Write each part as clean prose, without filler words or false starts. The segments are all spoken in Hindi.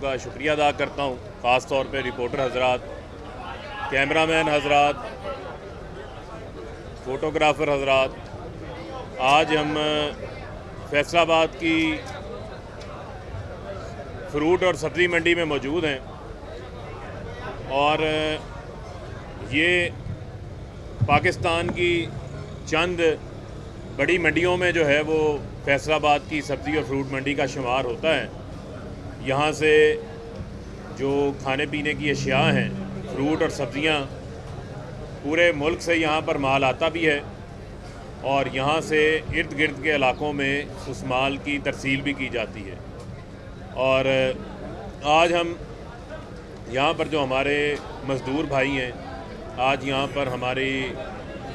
का शुक्रिया अदा करता हूँ, ख़ास तौर पे रिपोर्टर हजरात, कैमरामैन हजरात, फ़ोटोग्राफ़र हजरात। आज हम फैसलाबाद की फ्रूट और सब्ज़ी मंडी में मौजूद हैं और ये पाकिस्तान की चंद बड़ी मंडियों में जो है वो फैसलाबाद की सब्ज़ी और फ्रूट मंडी का शुमार होता है। यहाँ से जो खाने पीने की अशिया हैं, फ्रूट और सब्ज़ियाँ, पूरे मुल्क से यहाँ पर माल आता भी है और यहाँ से इर्द गिर्द के इलाकों में उस माल की तरसील भी की जाती है। और आज हम यहाँ पर जो हमारे मज़दूर भाई हैं, आज यहाँ पर हमारी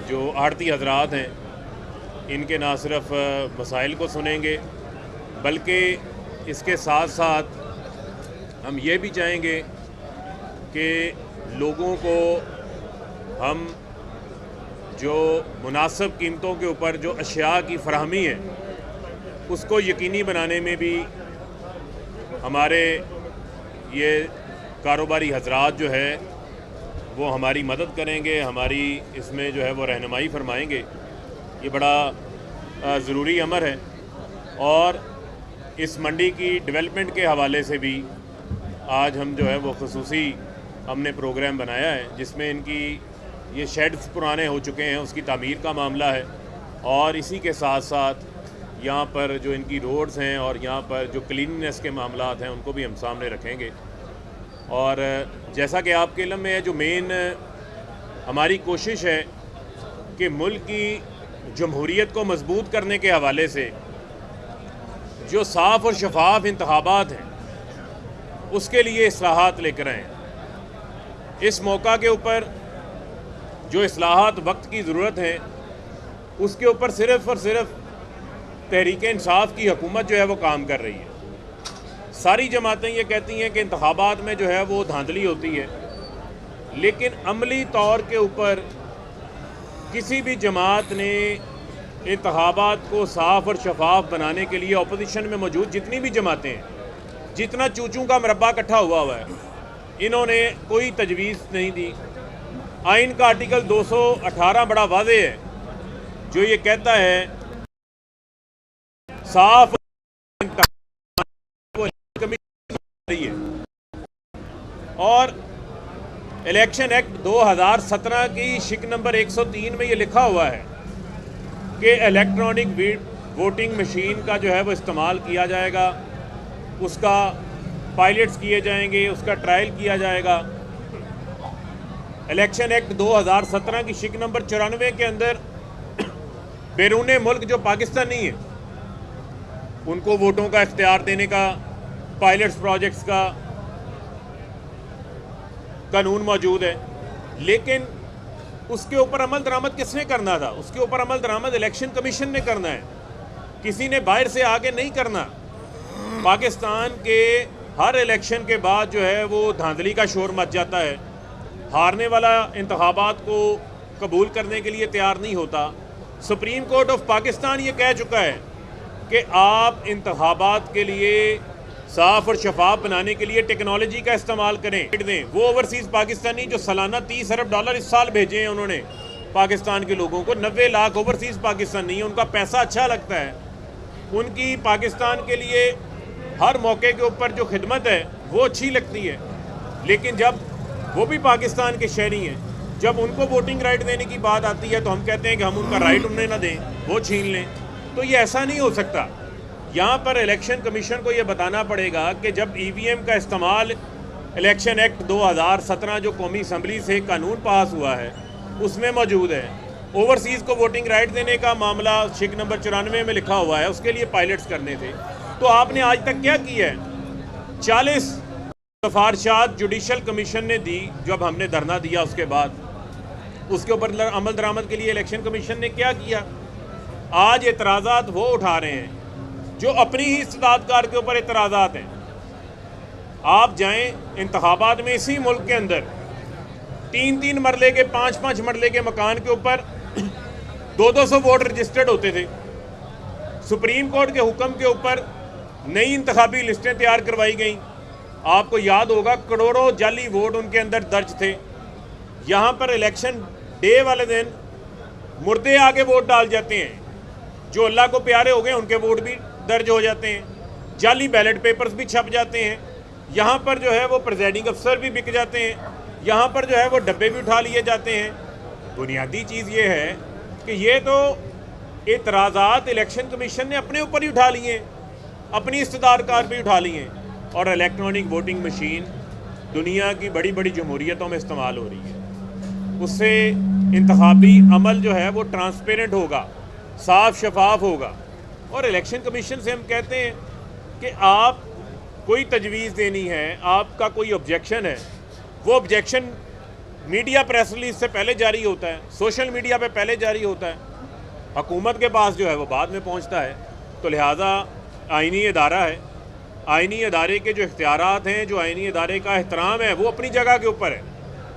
जो आड़ती हजरात हैं, इनके ना सिर्फ मसाइल को सुनेंगे बल्कि इसके साथ साथ हम ये भी चाहेंगे कि लोगों को हम जो मुनासिब कीमतों के ऊपर जो अशिया की फराहमी है उसको यकीनी बनाने में भी हमारे ये कारोबारी हजरात जो है वो हमारी मदद करेंगे, हमारी इसमें जो है वो रहनुमाई फरमाएंगे। ये बड़ा ज़रूरी अमर है और इस मंडी की डेवलपमेंट के हवाले से भी आज हम जो है वो ख़ुसूसी हमने प्रोग्राम बनाया है, जिसमें इनकी ये शेड्स पुराने हो चुके हैं उसकी तामीर का मामला है और इसी के साथ साथ यहाँ पर जो इनकी रोड्स हैं और यहाँ पर जो क्लीननेस के मामलात हैं उनको भी हम सामने रखेंगे। और जैसा कि आपके इल्म में है, जो मेन हमारी कोशिश है कि मुल्क की जमहूरियत को मजबूत करने के हवाले से जो साफ़ और शफाफ इंतखाबात हैं उसके लिए इस्लाहात लेकर आए। इस मौका के ऊपर जो इस्लाहात वक्त की ज़रूरत है उसके ऊपर सिर्फ़ और सिर्फ तहरीक इंसाफ की हुकूमत जो है वो काम कर रही है। सारी जमातें ये कहती हैं कि इंतखाबात में जो है वो धांधली होती है, लेकिन अमली तौर के ऊपर किसी भी जमात ने इंतखाबात को साफ़ और शफाफ बनाने के लिए अपोजिशन में मौजूद जितनी भी जमातें हैं, जितना चूचू का मरबा इकट्ठा हुआ है, इन्होंने कोई तजवीज़ नहीं दी। आइन का आर्टिकल 218 बड़ा वाज़ेह है जो ये कहता है साफ है। और इलेक्शन एक्ट 2017 की शिक नंबर 103 में ये लिखा हुआ है कि इलेक्ट्रॉनिक वोटिंग मशीन का जो है वो इस्तेमाल किया जाएगा, उसका पायलट्स किए जाएंगे, उसका ट्रायल किया जाएगा। इलेक्शन एक्ट 2017 की शिक नंबर 94 के अंदर बैरून मुल्क जो पाकिस्तानी है उनको वोटों का इख्तियार देने का, पायलट्स प्रोजेक्ट्स का कानून मौजूद है, लेकिन उसके ऊपर अमल दरामद किसने करना था? उसके ऊपर अमल दरामद इलेक्शन कमीशन ने करना है, किसी ने बाहर से आके नहीं करना। पाकिस्तान के हर इलेक्शन के बाद जो है वो धांधली का शोर मच जाता है, हारने वाला इंतखाबात को कबूल करने के लिए तैयार नहीं होता। सुप्रीम कोर्ट ऑफ पाकिस्तान ये कह चुका है कि आप इंतखाबात के लिए साफ़ और शफाफ बनाने के लिए टेक्नोलॉजी का इस्तेमाल करें। वो ओवरसीज़ पाकिस्तानी जो सालाना $30 अरब इस साल भेजे हैं उन्होंने पाकिस्तान के लोगों को, 90 लाख ओवरसीज़ पाकिस्तानी है, उनका पैसा अच्छा लगता है, उनकी पाकिस्तान के लिए हर मौके के ऊपर जो खिदमत है वो अच्छी लगती है। लेकिन जब वो भी पाकिस्तान के शहरी हैं, जब उनको वोटिंग राइट देने की बात आती है तो हम कहते हैं कि हम उनका राइट उन्हें ना दें, वो छीन लें। तो ये ऐसा नहीं हो सकता। यहाँ पर इलेक्शन कमीशन को ये बताना पड़ेगा कि जब EVM का इस्तेमाल इलेक्शन एक्ट 2017 जो कौमी असम्बली से कानून पास हुआ है उसमें मौजूद है, ओवरसीज़ को वोटिंग राइट देने का मामला शिक नंबर 94 में लिखा हुआ है, उसके लिए पायलट्स करने थे। तो आपने आज तक क्या किया है? 40 सिफारिशात जुडिशल कमीशन ने दी जब हमने धरना दिया, उसके बाद उसके ऊपर अमल दरामद के लिए इलेक्शन कमीशन ने क्या किया? आज एतराज़ात वो उठा रहे हैं जो अपनी ही इस्तेदादकार के ऊपर एतराज़ात हैं। आप जाएं इंतखाबात में, इसी मुल्क के अंदर 3-3 मरले के 5-5 मरले के मकान के ऊपर 200 वोट रजिस्टर्ड होते थे। सुप्रीम कोर्ट के हुक्म के ऊपर नई इंतखाबी लिस्टें तैयार करवाई गई, आपको याद होगा करोड़ों जाली वोट उनके अंदर दर्ज थे। यहाँ पर इलेक्शन डे वाले दिन मुर्दे आके वोट डाल जाते हैं, जो अल्लाह को प्यारे हो गए उनके वोट भी दर्ज हो जाते हैं, जाली बैलेट पेपर्स भी छप जाते हैं। यहाँ पर जो है वो प्रिजाइडिंग अफसर भी बिक जाते हैं, यहाँ पर जो है वो डब्बे भी उठा लिए जाते हैं। बुनियादी चीज़ ये है कि ये तो एतराज़ात इलेक्शन कमीशन ने अपने ऊपर ही उठा लिए, अपनी इस्तेदार कार भी उठा लिए, और इलेक्ट्रॉनिक वोटिंग मशीन दुनिया की बड़ी बड़ी जमहूरियतों में इस्तेमाल हो रही है। उससे इंतखाबी अमल जो है वो ट्रांसपेरेंट होगा, साफ शफाफ होगा। और इलेक्शन कमीशन से हम कहते हैं कि आप कोई तजवीज़ देनी है, आपका कोई ऑब्जेक्शन है, वो ऑब्जेक्शन मीडिया प्रेस रिलीज से पहले जारी होता है, सोशल मीडिया पे पहले जारी होता है, हुकूमत के पास जो है वो बाद में पहुंचता है। तो लिहाजा आइनी अदारा है, आइनी अदारे के जो इख्तियारात हैं, जो आइनी अदारे का एहतराम है, वो अपनी जगह के ऊपर है,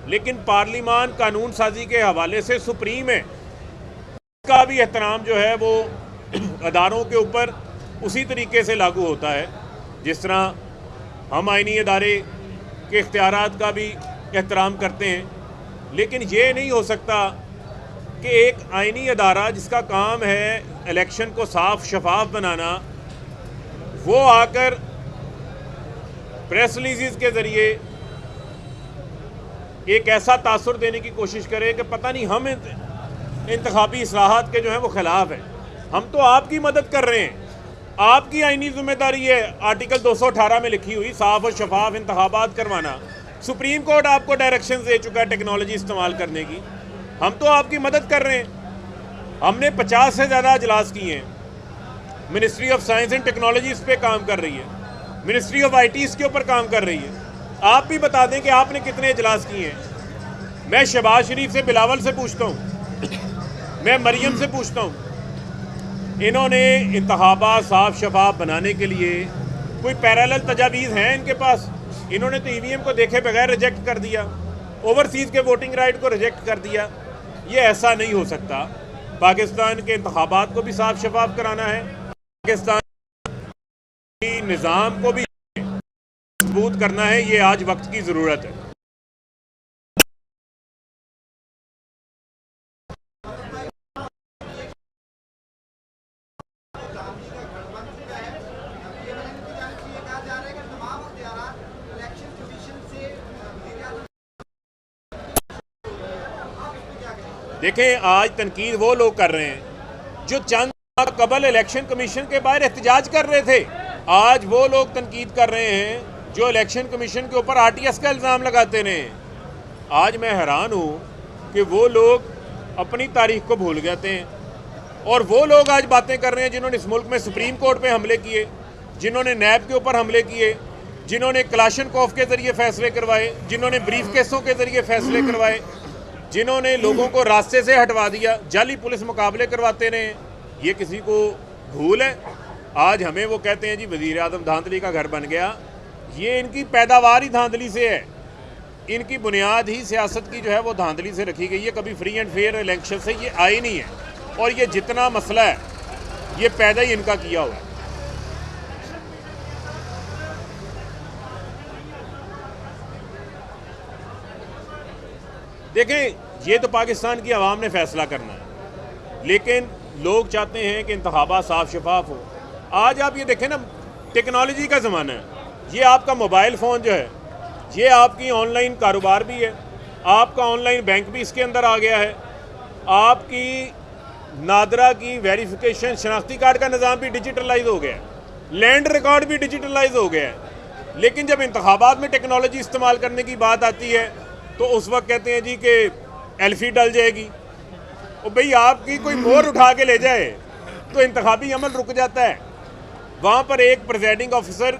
लेकिन पार्लिमान कानून साजी के हवाले से सुप्रीम है, इसका भी एहतराम जो है वो अदारों के ऊपर उसी तरीके से लागू होता है जिस तरह हम आइनी अदारे के इख्तियारात का भी एहतराम करते हैं। लेकिन ये नहीं हो सकता कि एक आइनी अदारा जिसका काम है इलेक्शन को साफ शफाफ बनाना, वो आकर प्रेस रिलीज़ के ज़रिए एक ऐसा तासुर देने की कोशिश करे कि पता नहीं हम इंतखाबी इस्लाहात के जो हैं वो ख़िलाफ़ हैं। हम तो आपकी मदद कर रहे हैं, आपकी आइनी जिम्मेदारी है आर्टिकल 218 में लिखी हुई साफ और शफाफ इंतखाबात करवाना। सुप्रीम कोर्ट आपको डायरेक्शन दे चुका है टेक्नोलॉजी इस्तेमाल करने की, हम तो आपकी मदद कर रहे हैं। हमने 50 से ज़्यादा इजलास किए हैं। Ministry of science and technology इस पर काम कर रही है, मिनिस्ट्री ऑफ IT इसके ऊपर काम कर रही है। आप भी बता दें कि आपने कितने इजलास किए हैं। मैं शहबाज शरीफ से, बिलावल से पूछता हूँ, मैं मरियम से पूछता हूँ, इन्होंने इंतखाबात साफ शफाफ बनाने के लिए कोई पैरेलल तजावीज़ हैं इनके पास? इन्होंने तो EVM को देखे बगैर रिजेक्ट कर दिया, ओवरसीज़ के वोटिंग राइट को रिजेक्ट कर दिया। ये ऐसा नहीं हो सकता। पाकिस्तान के इंतखाबात को भी साफ शफाफ कराना है, पाकिस्तान के निज़ाम को भी मजबूत करना है, ये आज वक्त की ज़रूरत है। देखें, आज तनकीद वो लोग कर रहे हैं जो चंद कबल इलेक्शन कमीशन के बाहर एहतजाज कर रहे थे। आज वो लोग तनकीद कर रहे हैं जो इलेक्शन कमीशन के ऊपर RTS का इल्ज़ाम लगाते रहे। आज मैं हैरान हूँ कि वो लोग अपनी तारीख को भूल जाते हैं, और वो लोग आज बातें कर रहे हैं जिन्होंने इस मुल्क में सुप्रीम कोर्ट पे हमले किए, जिन्होंने नैब के ऊपर हमले किए, जिन्होंने क्लाशनकोफ के ज़रिए फ़ैसले करवाए, जिन्होंने ब्रीफ केसों के ज़रिए फ़ैसले करवाए, जिन्होंने लोगों को रास्ते से हटवा दिया, जाली पुलिस मुकाबले करवाते रहे। ये किसी को भूल है? आज हमें वो कहते हैं जी वज़ीर आज़म धांधली का घर बन गया। ये इनकी पैदावार ही धांधली से है, इनकी बुनियाद ही सियासत की जो है वो धांधली से रखी गई है। कभी फ्री एंड फेयर इलेक्शन से ये आई नहीं है, और ये जितना मसला है ये पैदा ही इनका किया हुआ है। देखें, ये तो पाकिस्तान की आवाम ने फैसला करना है, लेकिन लोग चाहते हैं कि इंतखाबात साफ शफाफ हो। आज आप ये देखें ना, टेक्नोलॉजी का ज़माना है। ये आपका मोबाइल फ़ोन जो है, ये आपकी ऑनलाइन कारोबार भी है, आपका ऑनलाइन बैंक भी इसके अंदर आ गया है, आपकी नादरा की वेरिफिकेशन शनाख्ती कार्ड का निज़ाम भी डिजिटलाइज हो गया है, लैंड रिकॉर्ड भी डिजिटलाइज हो गया है। लेकिन जब इंतखाबात में टेक्नोलॉजी इस्तेमाल करने की बात आती है तो उस वक्त कहते हैं जी कि एल्फी डल जाएगी। और भाई आपकी कोई मोहर उठा के ले जाए तो इंतखाबी अमल रुक जाता है। वहाँ पर एक प्रिजाइडिंग ऑफिसर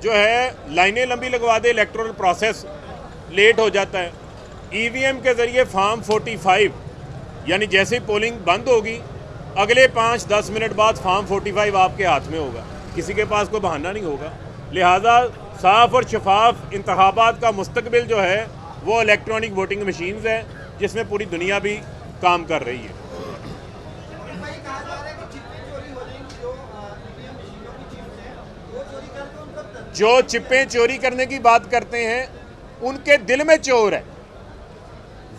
जो है लाइनें लंबी लगवा दे, इलेक्टोरल प्रोसेस लेट हो जाता है। EVM के ज़रिए फार्म 45, यानी जैसे ही पोलिंग बंद होगी अगले 5-10 मिनट बाद फार्म 45 आपके हाथ में होगा, किसी के पास कोई बहाना नहीं होगा। लिहाजा साफ़ और शफाफ इंतखाबात का मुस्तकबिल जो है वो इलेक्ट्रॉनिक वोटिंग मशीन्स है, जिसमें पूरी दुनिया भी काम कर रही है। जो चिप्पें चोरी करने की बात करते हैं उनके दिल में चोर है।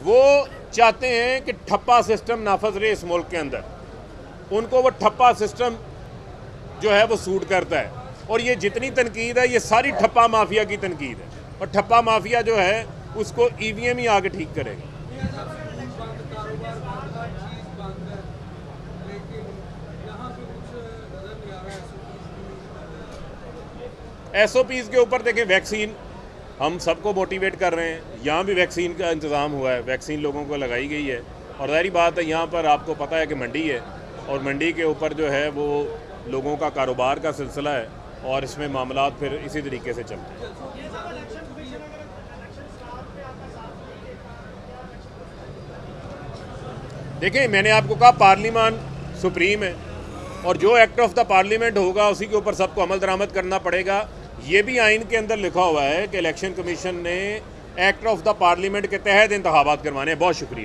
वो चाहते हैं कि ठप्पा सिस्टम नाफज रहे इस मुल्क के अंदर, उनको वो ठप्पा सिस्टम जो है वो सूट करता है। और ये जितनी तनकीद है ये सारी ठप्पा माफिया की तनकीद है, और ठप्पा माफिया जो है उसको ईवीएम ही आगे ठीक करेगा। एसओपीज़ के ऊपर देखें, वैक्सीन हम सबको मोटिवेट कर रहे हैं, यहाँ भी वैक्सीन का इंतज़ाम हुआ है, वैक्सीन लोगों को लगाई गई है। और ज़ाहिर बात है यहाँ पर आपको पता है कि मंडी है, और मंडी के ऊपर जो है वो लोगों का कारोबार का सिलसिला है, और इसमें मामला फिर इसी तरीके से चलते हैं। देखिए, मैंने आपको कहा पार्लियामान सुप्रीम है, और जो एक्ट ऑफ द पार्लियामेंट होगा उसी के ऊपर सबको अमल दरामद करना पड़ेगा। ये भी आइन के अंदर लिखा हुआ है कि इलेक्शन कमीशन ने एक्ट ऑफ द पार्लियामेंट के तहत इंतखाबात करवाने हैं। बहुत शुक्रिया।